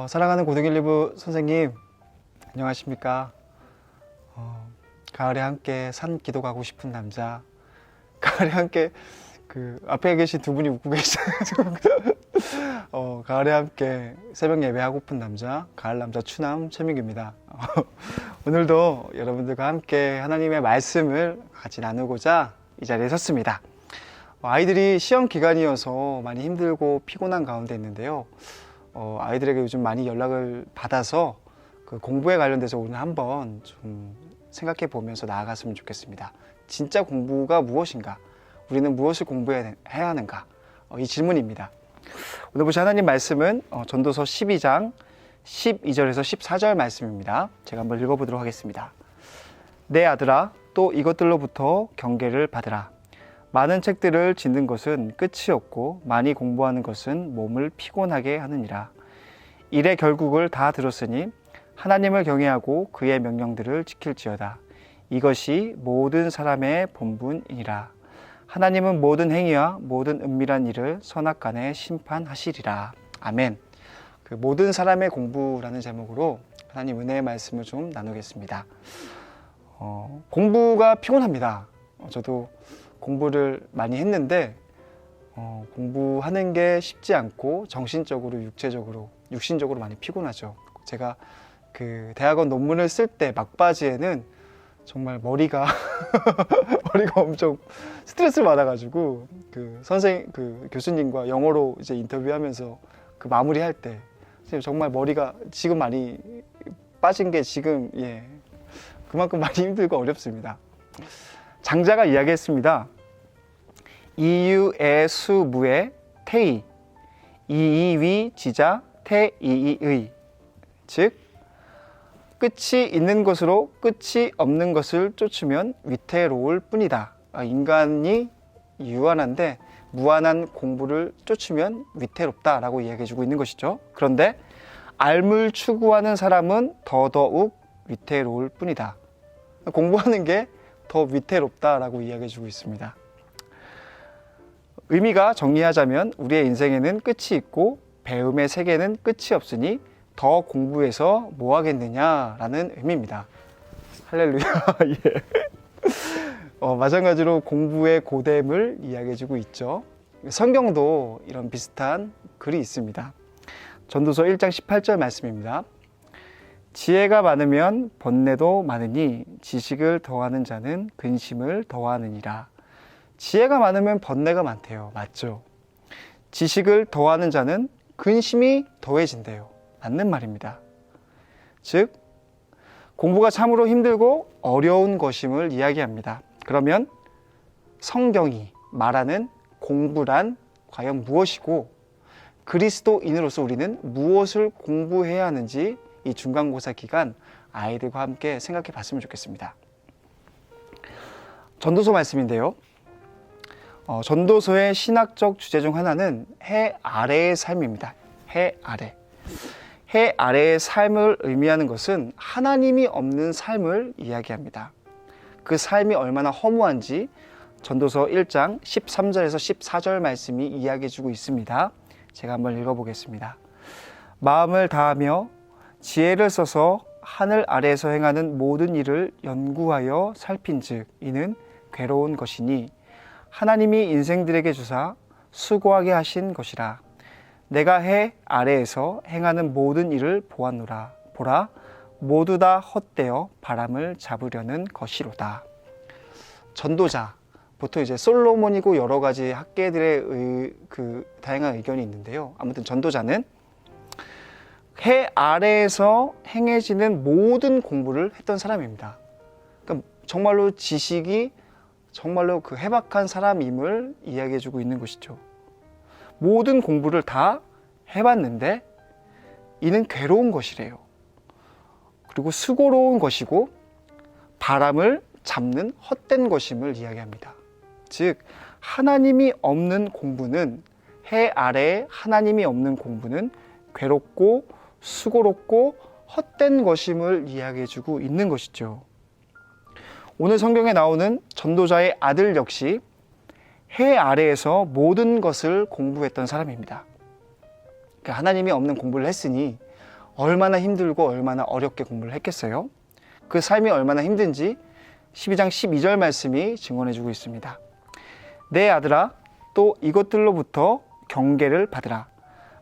사랑하는 고등일리부 선생님, 안녕하십니까? 가을에 함께 산 기도 가고 싶은 남자. 가을에 함께 앞에 계신 두 분이 웃고 계시잖아요. 가을에 함께 새벽 예배하고픈 남자, 가을 남자 추남 최민규입니다. 오늘도 여러분들과 함께 하나님의 말씀을 같이 나누고자 이 자리에 섰습니다. 아이들이 시험 기간이어서 많이 힘들고 피곤한 가운데 있는데요. 아이들에게 요즘 많이 연락을 받아서 그 공부에 관련돼서 오늘 한번 좀 생각해 보면서 나아갔으면 좋겠습니다. 진짜 공부가 무엇인가? 우리는 무엇을 공부해야 하는가? 이 질문입니다. 오늘 보신 하나님 말씀은 전도서 12장 12절에서 14절 말씀입니다. 제가 한번 읽어보도록 하겠습니다. 내 아들아, 또 이것들로부터 경계를 받으라. 많은 책들을 짓는 것은 끝이 없고 많이 공부하는 것은 몸을 피곤하게 하느니라. 일의 결국을 다 들었으니 하나님을 경외하고 그의 명령들을 지킬지어다. 이것이 모든 사람의 본분이니라. 하나님은 모든 행위와 모든 은밀한 일을 선악간에 심판하시리라. 아멘. 그 모든 사람의 공부라는 제목으로 하나님 은혜의 말씀을 좀 나누겠습니다. 공부가 피곤합니다. 저도 공부를 많이 했는데 공부하는 게 쉽지 않고 정신적으로, 육신적으로 많이 피곤하죠. 제가 그 대학원 논문을 쓸 때 막바지에는 정말 머리가 엄청 스트레스를 받아가지고 그 교수님과 영어로 이제 인터뷰하면서 그 마무리할 때 정말 머리가 지금 많이 빠진 게 지금 그만큼 많이 힘들고 어렵습니다. 장자가 이야기했습니다. 이유의 수무의 태이, 이이위 지자 태이이의. 즉 끝이 있는 것으로 끝이 없는 것을 쫓으면 위태로울 뿐이다. 인간이 유한한데 무한한 공부를 쫓으면 위태롭다라고 이야기해주고 있는 것이죠. 그런데 알물 추구하는 사람은 더더욱 위태로울 뿐이다. 공부하는 게 더 위태롭다라고 이야기해주고 있습니다. 의미가 정리하자면 우리의 인생에는 끝이 있고 배움의 세계는 끝이 없으니 더 공부해서 뭐 하겠느냐라는 의미입니다. 할렐루야. 예. 마찬가지로 공부의 고됨을 이야기해주고 있죠. 성경도 이런 비슷한 글이 있습니다. 전도서 1장 18절 말씀입니다. 지혜가 많으면 번뇌도 많으니 지식을 더하는 자는 근심을 더하느니라. 지혜가 많으면 번뇌가 많대요. 맞죠? 지식을 더하는 자는 근심이 더해진대요. 맞는 말입니다. 즉 공부가 참으로 힘들고 어려운 것임을 이야기합니다. 그러면 성경이 말하는 공부란 과연 무엇이고 그리스도인으로서 우리는 무엇을 공부해야 하는지 이 중간고사 기간 아이들과 함께 생각해 봤으면 좋겠습니다. 전도서 말씀인데요. 전도서의 신학적 주제 중 하나는 해 아래의 삶입니다. 해 아래. 해 아래의 삶을 의미하는 것은 하나님이 없는 삶을 이야기합니다. 그 삶이 얼마나 허무한지 전도서 1장 13절에서 14절 말씀이 이야기해주고 있습니다. 제가 한번 읽어보겠습니다. 마음을 다하며 지혜를 써서 하늘 아래에서 행하는 모든 일을 연구하여 살핀즉 이는 괴로운 것이니 하나님이 인생들에게 주사 수고하게 하신 것이라. 내가 해 아래에서 행하는 모든 일을 보았노라. 보라, 모두 다 헛되어 바람을 잡으려는 것이로다. 전도자, 보통 이제 솔로몬이고 여러 가지 학계들의 다양한 의견이 있는데요. 아무튼 전도자는 해 아래에서 행해지는 모든 공부를 했던 사람입니다. 그러니까 정말로 지식이 정말로 그 해박한 사람임을 이야기해주고 있는 것이죠. 모든 공부를 다 해봤는데 이는 괴로운 것이래요. 그리고 수고로운 것이고 바람을 잡는 헛된 것임을 이야기합니다. 즉 하나님이 없는 공부는 해 아래에 하나님이 없는 공부는 괴롭고 수고롭고 헛된 것임을 이야기해주고 있는 것이죠. 오늘 성경에 나오는 전도자의 아들 역시 해 아래에서 모든 것을 공부했던 사람입니다. 그러니까 하나님이 없는 공부를 했으니 얼마나 힘들고 얼마나 어렵게 공부를 했겠어요? 그 삶이 얼마나 힘든지 12장 12절 말씀이 증언해주고 있습니다. 내 아들아, 또 이것들로부터 경계를 받으라.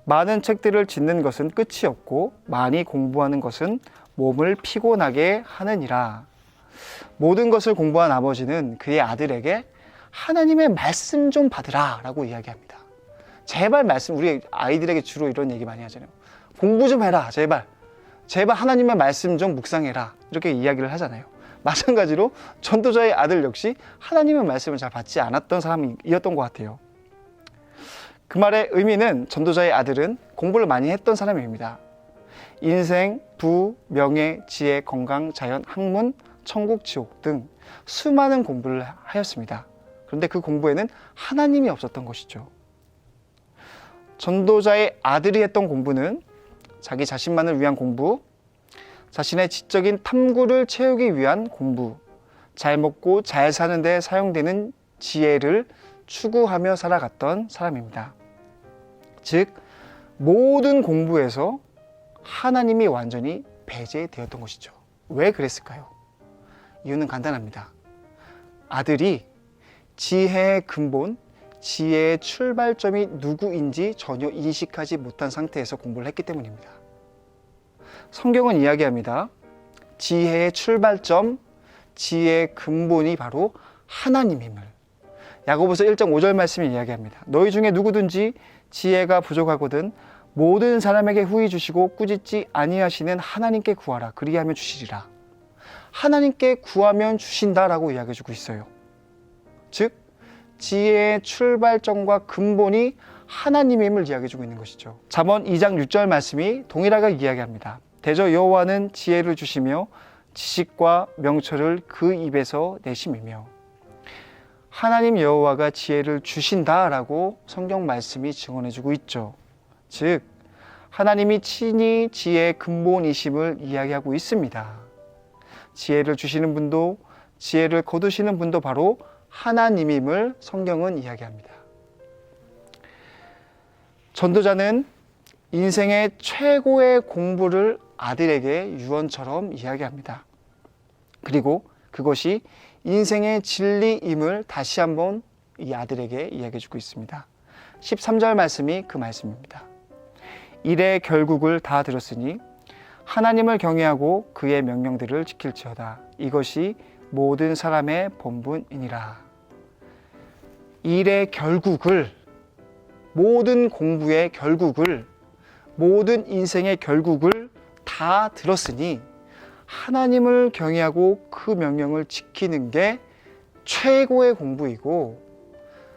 많은 책들을 짓는 것은 끝이 없고 많이 공부하는 것은 몸을 피곤하게 하느니라. 모든 것을 공부한 아버지는 그의 아들에게 하나님의 말씀 좀 받으라 라고 이야기합니다. 제발 말씀, 우리 아이들에게 주로 이런 얘기 많이 하잖아요. 공부 좀 해라, 제발. 제발 하나님의 말씀 좀 묵상해라. 이렇게 이야기를 하잖아요. 마찬가지로 전도자의 아들 역시 하나님의 말씀을 잘 받지 않았던 사람이었던 것 같아요. 그 말의 의미는 전도자의 아들은 공부를 많이 했던 사람입니다. 인생, 부, 명예, 지혜, 건강, 자연, 학문, 천국, 지옥 등 수많은 공부를 하였습니다. 그런데 그 공부에는 하나님이 없었던 것이죠. 전도자의 아들이 했던 공부는 자기 자신만을 위한 공부, 자신의 지적인 탐구를 채우기 위한 공부, 잘 먹고 잘 사는 데 사용되는 지혜를 추구하며 살아갔던 사람입니다. 즉, 모든 공부에서 하나님이 완전히 배제되었던 것이죠. 왜 그랬을까요? 이유는 간단합니다. 아들이 지혜의 근본, 지혜의 출발점이 누구인지 전혀 인식하지 못한 상태에서 공부를 했기 때문입니다. 성경은 이야기합니다. 지혜의 출발점, 지혜의 근본이 바로 하나님임을. 야고보서 1장 5절 말씀이 이야기합니다. 너희 중에 누구든지 지혜가 부족하거든 모든 사람에게 후히 주시고 꾸짖지 아니하시는 하나님께 구하라. 그리하면 주시리라. 하나님께 구하면 주신다라고 이야기해주고 있어요. 즉, 지혜의 출발점과 근본이 하나님임을 이야기해주고 있는 것이죠. 잠언 2장 6절 말씀이 동일하게 이야기합니다. 대저 여호와는 지혜를 주시며 지식과 명철을 그 입에서 내심이며. 하나님 여호와가 지혜를 주신다라고 성경 말씀이 증언해주고 있죠. 즉, 하나님이 친히 지혜의 근본이심을 이야기하고 있습니다. 지혜를 주시는 분도 지혜를 거두시는 분도 바로 하나님임을 성경은 이야기합니다. 전도자는 인생의 최고의 공부를 아들에게 유언처럼 이야기합니다. 그리고 그것이 인생의 진리임을 다시 한번 이 아들에게 이야기해주고 있습니다. 13절 말씀이 그 말씀입니다. 일의 결국을 다 들었으니 하나님을 경외하고 그의 명령들을 지킬지어다. 이것이 모든 사람의 본분이니라. 일의 결국을, 모든 공부의 결국을, 모든 인생의 결국을 다 들었으니 하나님을 경외하고 그 명령을 지키는 게 최고의 공부이고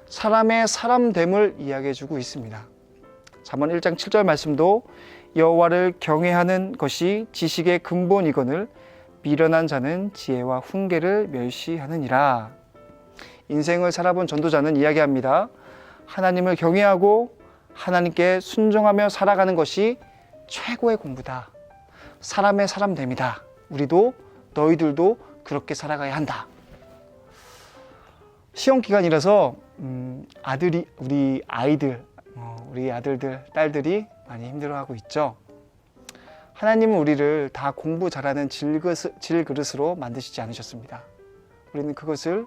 사람의 사람됨을 이야기해주고 있습니다. 잠언 1장 7절 말씀도 여호와를 경외하는 것이 지식의 근본이거늘 미련한 자는 지혜와 훈계를 멸시하느니라. 인생을 살아본 전도자는 이야기합니다. 하나님을 경외하고 하나님께 순종하며 살아가는 것이 최고의 공부다. 사람의 사람됨이다. 우리도 너희들도 그렇게 살아가야 한다. 시험 기간이라서 우리 아들들, 딸들이 많이 힘들어하고 있죠. 하나님은 우리를 다 공부 잘하는 질그릇으로 만드시지 않으셨습니다. 우리는 그것을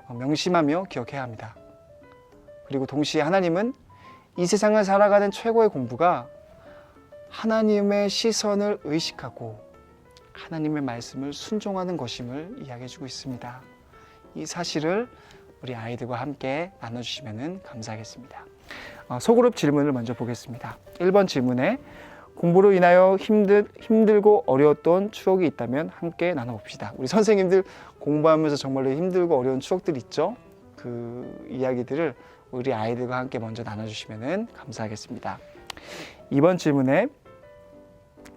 명심하며 기억해야 합니다. 그리고 동시에 하나님은 이 세상을 살아가는 최고의 공부가 하나님의 시선을 의식하고 하나님의 말씀을 순종하는 것임을 이야기해주고 있습니다. 이 사실을 우리 아이들과 함께 나눠주시면 감사하겠습니다. 소그룹 질문을 먼저 보겠습니다. 1번 질문에 공부로 인하여 힘들고 어려웠던 추억이 있다면 함께 나눠봅시다. 우리 선생님들 공부하면서 정말로 힘들고 어려운 추억들 있죠? 그 이야기들을 우리 아이들과 함께 먼저 나눠주시면 감사하겠습니다. 2번 질문에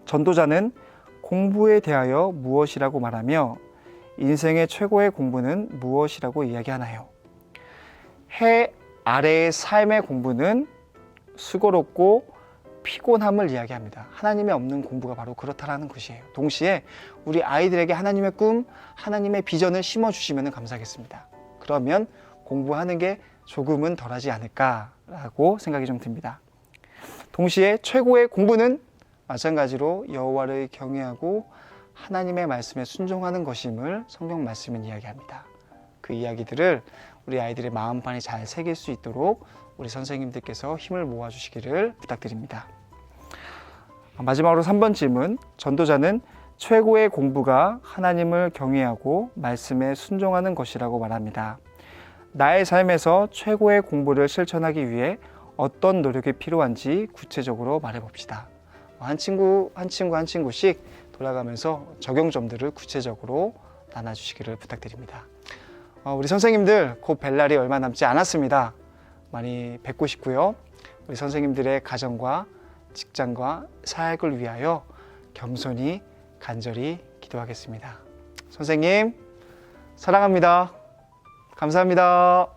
전도자는 공부에 대하여 무엇이라고 말하며 인생의 최고의 공부는 무엇이라고 이야기하나요? 해 아래의 삶의 공부는 수고롭고 피곤함을 이야기합니다. 하나님의 없는 공부가 바로 그렇다라는 것이에요. 동시에 우리 아이들에게 하나님의 꿈, 하나님의 비전을 심어주시면 감사하겠습니다. 그러면 공부하는 게 조금은 덜하지 않을까라고 생각이 좀 듭니다. 동시에 최고의 공부는 마찬가지로 여호와를 경외하고 하나님의 말씀에 순종하는 것임을 성경 말씀은 이야기합니다. 그 이야기들을 우리 아이들의 마음판에 잘 새길 수 있도록 우리 선생님들께서 힘을 모아주시기를 부탁드립니다. 마지막으로 3번 질문. 전도자는 최고의 공부가 하나님을 경외하고 말씀에 순종하는 것이라고 말합니다. 나의 삶에서 최고의 공부를 실천하기 위해 어떤 노력이 필요한지 구체적으로 말해봅시다. 한 친구씩 돌아가면서 적용점들을 구체적으로 나눠주시기를 부탁드립니다. 우리 선생님들 곧 뵐 날이 얼마 남지 않았습니다. 많이 뵙고 싶고요. 우리 선생님들의 가정과 직장과 사역을 위하여 겸손히 간절히 기도하겠습니다. 선생님 사랑합니다. 감사합니다.